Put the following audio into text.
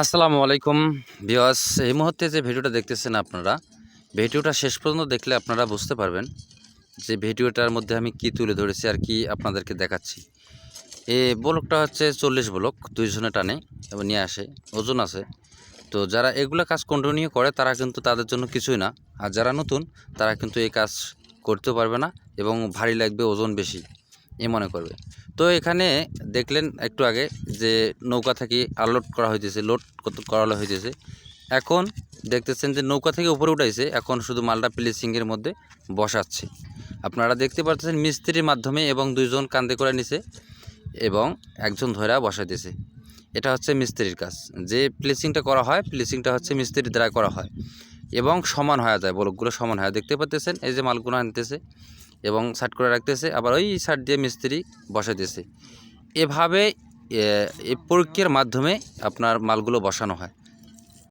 আসসালামু আলাইকুম ভিউয়ার্স, এই মুহূর্তে যে ভিডিওটা দেখতেছেন আপনারা, ভিডিওটা শেষ পর্যন্ত দেখলে আপনারা বুঝতে পারবেন যে ভিডিওটার মধ্যে আমি কি তুলে ধরেছি আর কি আপনাদেরকে দেখাচ্ছি। এই ব্লকটা হচ্ছে 40 ব্লক, 2 জনে টানে এবং নিয়ে আসে, ওজন আছে। তো যারা এগুলা কাজ কন্টিনিউ করে তারা কিন্তু তাদের জন্য কিছুই না, আর যারা নতুন তারা কিন্তু এই কাজ করতেও পারবে না এবং ভারী লাগবে, ওজন বেশি মনে করবে। তো এখানে দেখলেন একটু আগে যে নৌকা থেকে আনলোড করা হইতেছে, লোড করানো হইতেছে। এখন দেখতেছেন যে নৌকা থেকে উপরে উঠাইছে, এখন শুধু মালটা প্লেসিংয়ের মধ্যে বসাচ্ছে। আপনারা দেখতে পাচ্ছেন মিস্ত্রির মাধ্যমে, এবং 2 জন কান্দে করে নিছে এবং একজন ধরা বসাইতেছে। এটা হচ্ছে মিস্ত্রির কাজ। যে প্লেসিংটা করা হয়, প্লেসিংটা হচ্ছে মিস্ত্রির দ্বারা করা হয় এবং সমান হয়ে যায়, ব্লকগুলো সমান হয়। দেখতে পাচ্ছেন এই যে মালগুলো আনতেছে এবং সাইড করে রাখতেছে, আবার ওই সাইড দিয়ে মিস্ত্রি বসাইতেছে। এভাবে এই প্রক্রিয়ার মাধ্যমে আপনার মালগুলো বসানো হয়।